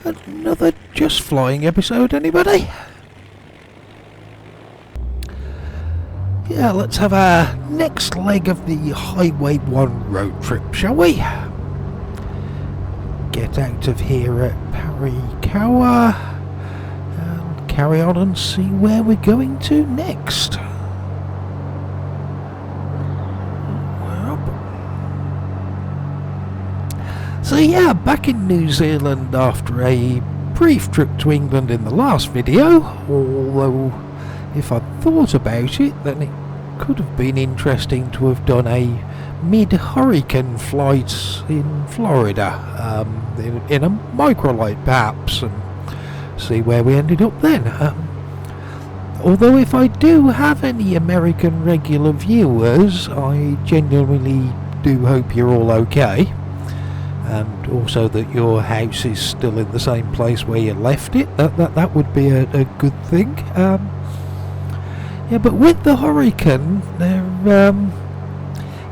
Another Just Flying episode, anybody? Yeah, let's have our next leg of the Highway 1 road trip, shall we? Get out of here at Parikawa and carry on and see where we're going to next. So yeah, back in New Zealand after a brief trip to England in the last video, although if I'd thought about it, then it could have been interesting to have done a mid-hurricane flight in Florida, in a microlight perhaps, and see where we ended up then. Although if I do have any American regular viewers, I genuinely do hope you're all okay. And also that your house is still in the same place where you left it. That would be a good thing. Yeah, but with the hurricane,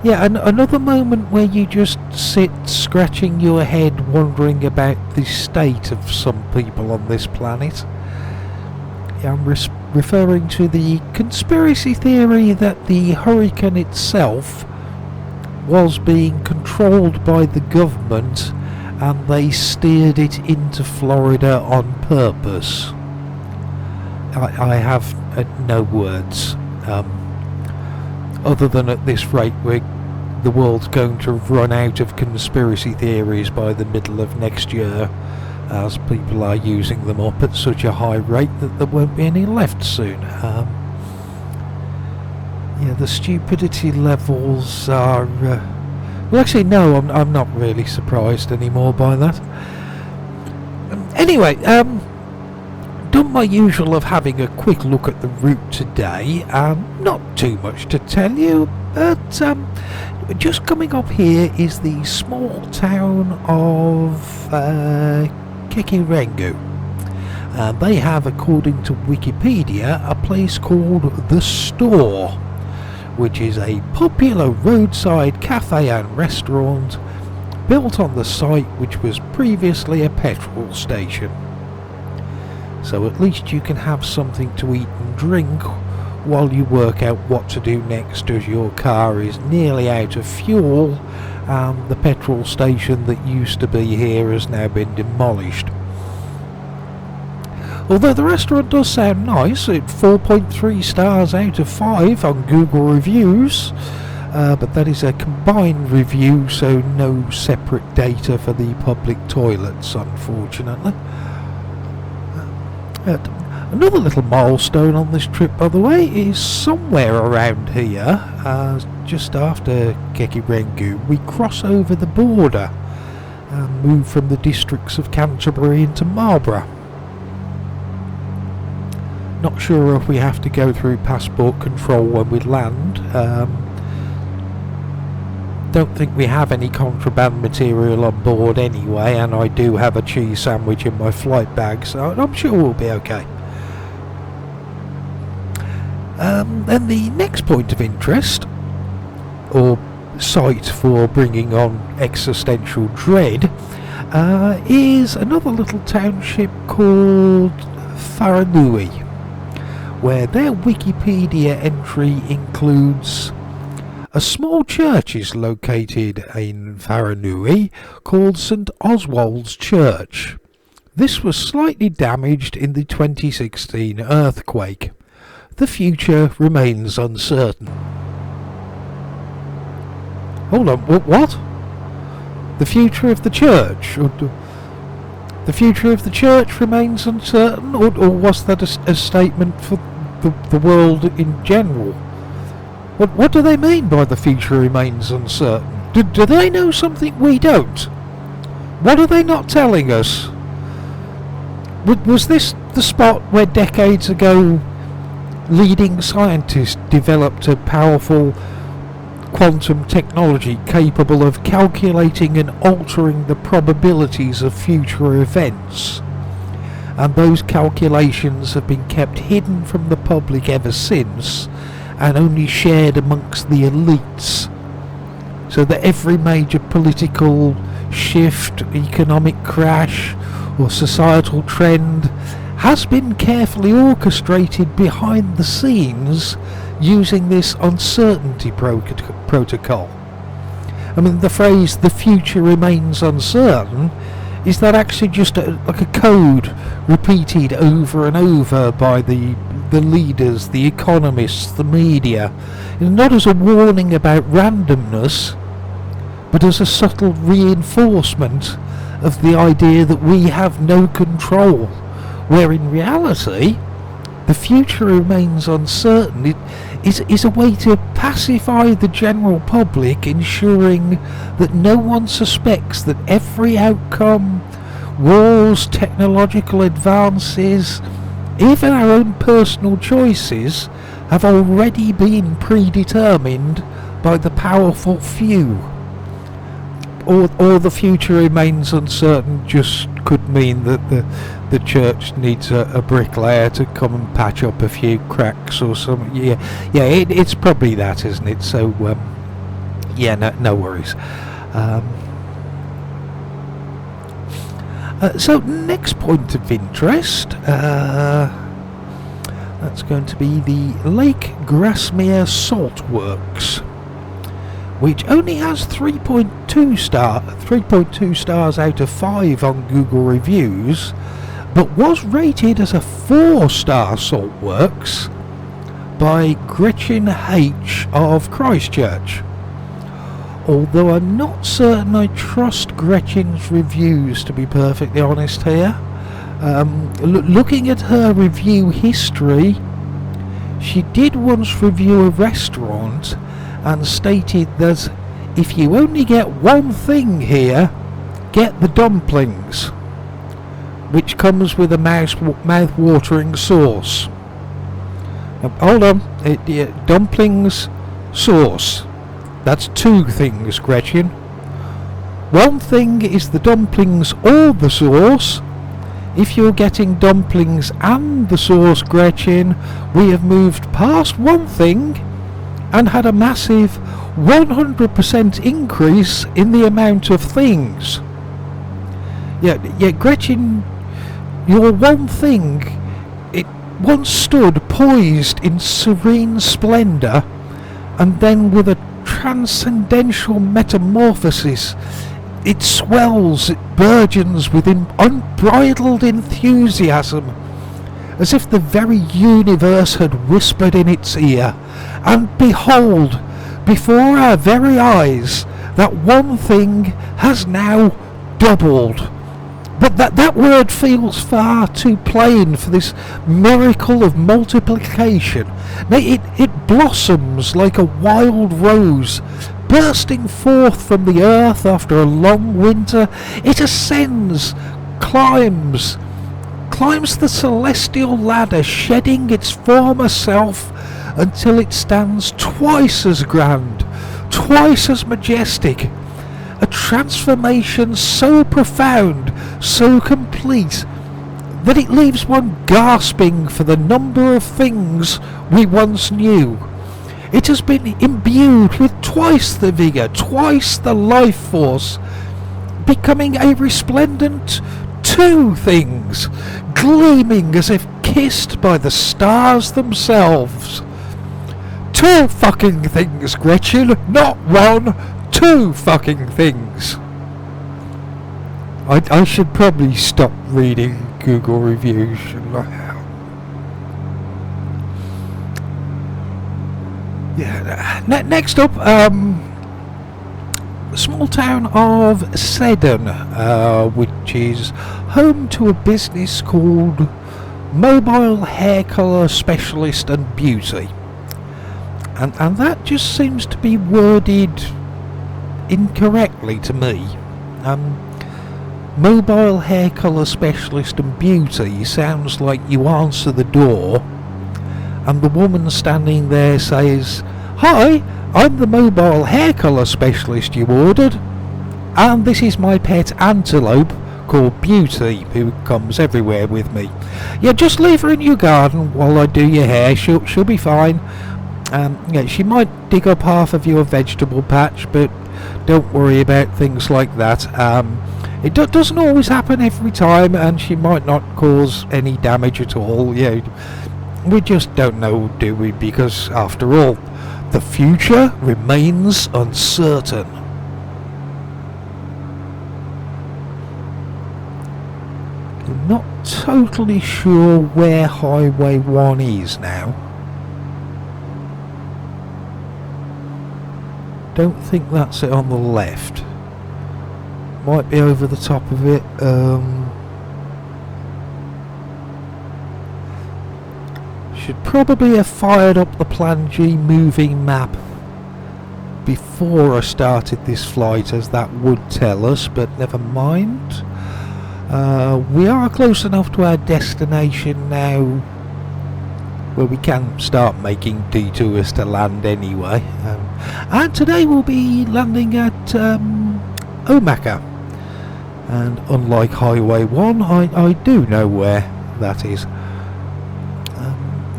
another moment where you just sit scratching your head wondering about the state of some people on this planet. Yeah, I'm referring to the conspiracy theory that the hurricane itself was being controlled by the government and they steered it into Florida on purpose. I have no words other than at this rate the world's going to run out of conspiracy theories by the middle of next year, as people are using them up at such a high rate that there won't be any left soon. Yeah, the stupidity levels are... well, actually, no, I'm not really surprised anymore by that. Anyway, done my usual of having a quick look at the route today. Not too much to tell you, but just coming up here is the small town of Kekirengu. They have, according to Wikipedia, a place called The Store, which is a popular roadside cafe and restaurant built on the site which was previously a petrol station. So at least you can have something to eat and drink while you work out what to do next, as your car is nearly out of fuel and the petrol station that used to be here has now been demolished. Although the restaurant does sound nice, it's 4.3 stars out of 5 on Google Reviews, but that is a combined review, so no separate data for the public toilets, unfortunately. Another little milestone on this trip, by the way, is somewhere around here, just after Kekirengu, we cross over the border and move from the districts of Canterbury into Marlborough. Not sure if we have to go through passport control when we land. Don't think we have any contraband material on board anyway, and I do have a cheese sandwich in my flight bag, so I'm sure we'll be okay. Then the next point of interest, or site for bringing on existential dread, is another little township called Whanganui, where their Wikipedia entry includes: a small church is located in Whanganui called St Oswald's Church. This was slightly damaged in the 2016 earthquake. The future remains uncertain. Hold on, what? The future of the church? The future of the church remains uncertain, or was that a statement for the world in general? What do they mean by the future remains uncertain? Do they know something we don't? What are they not telling us? Was this the spot where decades ago leading scientists developed a powerful quantum technology capable of calculating and altering the probabilities of future events? And those calculations have been kept hidden from the public ever since, and only shared amongst the elites, so that every major political shift, economic crash, or societal trend has been carefully orchestrated behind the scenes using this uncertainty protocol. I mean, the phrase "the future remains uncertain" is that actually just like a code repeated over and over by the leaders, the economists, the media, not as a warning about randomness, but as a subtle reinforcement of the idea that we have no control, where in reality the future remains uncertain. It is a way to pacify the general public, ensuring that no one suspects that every outcome, wars, technological advances, even our own personal choices, have already been predetermined by the powerful few. Or the future remains uncertain just could mean that the church needs a bricklayer to come and patch up a few cracks or something. It's probably that, isn't it? So no worries. So next point of interest, that's going to be the Lake Grasmere Salt Works, which only has 3.2 stars out of 5 on Google reviews, but was rated as a 4-star salt works by Gretchen H of Christchurch. Although I'm not certain I trust Gretchen's reviews, to be perfectly honest here. Looking at her review history, she did once review a restaurant and stated that if you only get one thing here, get the dumplings, which comes with a mouth-watering sauce. Hold on, dumplings, sauce. That's 2 things, Gretchen. One thing is the dumplings or the sauce. If you're getting dumplings and the sauce, Gretchen, we have moved past one thing and had a massive 100% increase in the amount of things. Yeah, Gretchen, your one thing, it once stood poised in serene splendour, and then with a transcendental metamorphosis, it swells, it burgeons with unbridled enthusiasm, as if the very universe had whispered in its ear, and behold, before our very eyes, that one thing has now doubled. But that word feels far too plain for this miracle of multiplication. It blossoms like a wild rose, bursting forth from the earth after a long winter. It ascends, climbs the celestial ladder, shedding its former self until it stands twice as grand, twice as majestic. A transformation so profound, so complete, that it leaves one gasping for the number of things we once knew. It has been imbued with twice the vigour, twice the life force, becoming a resplendent 2 things, gleaming as if kissed by the stars themselves. 2 fucking things, Gretchen, not 1, 2 fucking things. I should probably stop reading Google reviews, shouldn't I? Yeah. Next up, the small town of Seddon, which is home to a business called Mobile Hair Colour Specialist and Beauty. And that just seems to be worded incorrectly to me. Mobile Hair Colour Specialist and Beauty sounds like you answer the door and the woman standing there says, "Hi, I'm the mobile hair colour specialist you ordered, and this is my pet antelope called Beauty, who comes everywhere with me. Yeah, just leave her in your garden while I do your hair, she'll be fine. She might dig up half of your vegetable patch, but don't worry about things like that. It doesn't always happen every time, and she might not cause any damage at all. Yeah, we just don't know, do we? Because after all, the future remains uncertain. I'm not totally sure where Highway 1 is now. Don't think that's it on the left. Might be over the top of it. Should probably have fired up the Plan G moving map before I started this flight, as that would tell us, but never mind. We are close enough to our destination now where we can start making detours to land anyway. And today we'll be landing at Omaka. And unlike Highway 1, I do know where that is.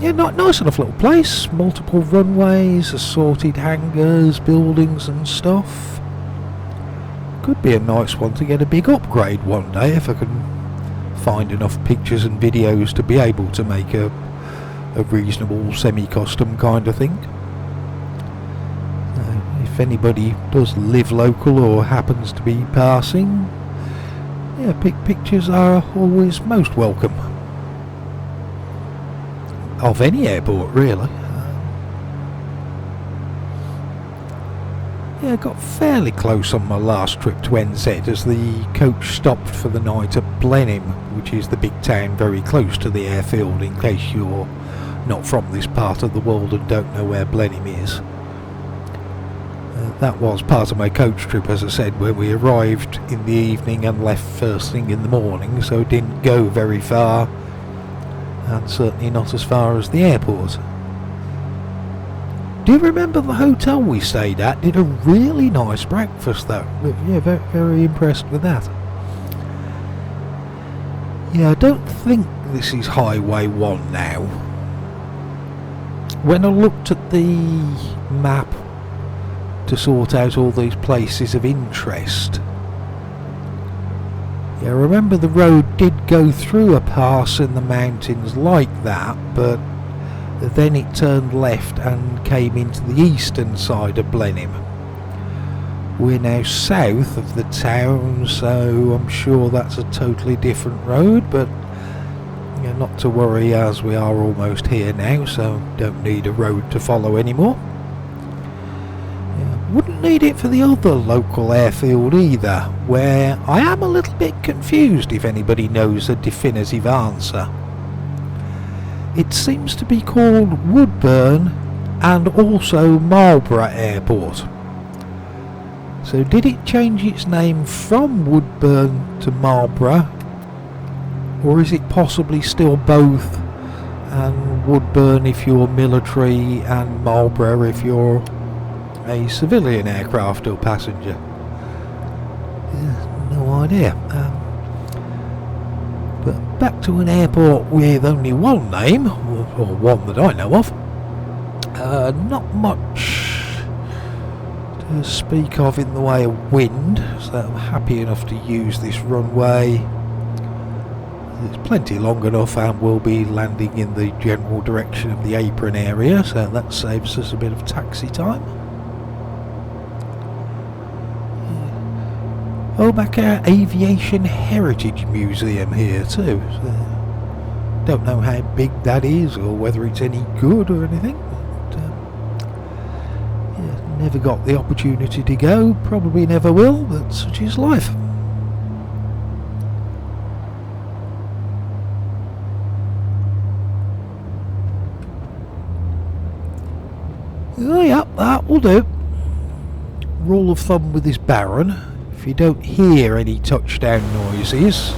Yeah, nice enough little place. Multiple runways, assorted hangars, buildings and stuff. Could be a nice one to get a big upgrade one day if I can find enough pictures and videos to be able to make a reasonable semi-custom kind of thing. If anybody does live local or happens to be passing, yeah, pictures are always most welcome. Of any airport, really. Yeah, I got fairly close on my last trip to NZ as the coach stopped for the night at Blenheim, which is the big town very close to the airfield, in case you're not from this part of the world and don't know where Blenheim is. That was part of my coach trip, as I said, when we arrived in the evening and left first thing in the morning, so didn't go very far, and certainly not as far as the airport. Do you remember the hotel we stayed at? Did a really nice breakfast though. Yeah, very, very impressed with that. Yeah, I don't think this is Highway 1 now. When I looked at the map to sort out all these places of interest, yeah, I remember the road did go through a pass in the mountains like that, but then it turned left and came into the eastern side of Blenheim. We're now south of the town, so I'm sure that's a totally different road, but yeah, not to worry, as we are almost here now, so don't need a road to follow anymore. Yeah, wouldn't need it for the other local airfield either, where I am a little bit confused if anybody knows a definitive answer. It seems to be called Woodburn and also Marlborough Airport. So did it change its name from Woodburn to Marlborough, or is it possibly still both, and Woodburn if you're military and Marlborough if you're a civilian aircraft or passenger? Yeah, no idea. But back to an airport with only one name, or one that I know of. Not much to speak of in the way of wind, so I'm happy enough to use this runway. It's plenty long enough, and we'll be landing in the general direction of the apron area, so that saves us a bit of taxi time. Omaka Aviation Heritage Museum here too. So don't know how big that is or whether it's any good or anything. But, yeah, never got the opportunity to go, probably never will, but such is life. Oh, yeah, that will do. Rule of thumb with this Baron: if you don't hear any touchdown noises,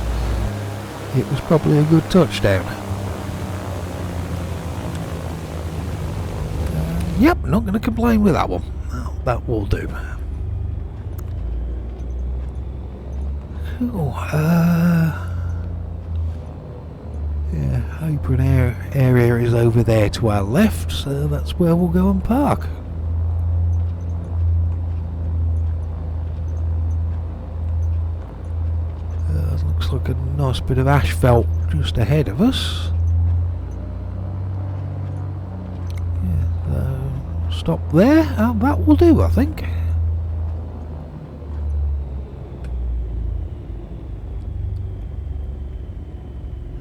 it was probably a good touchdown. Yep, not going to complain with that one. Well, that will do. Cool. Yeah, apron area is over there to our left, so that's where we'll go and park. like a nice bit of asphalt just ahead of us. Yeah, stop there. That will do, I think.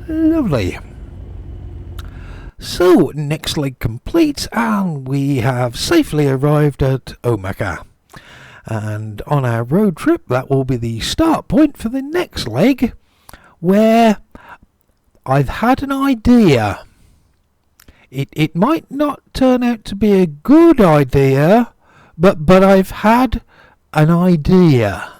Lovely. So, next leg complete, and we have safely arrived at Omaka. And on our road trip, that will be the start point for the next leg, where I've had an idea. It might not turn out to be a good idea, but I've had an idea.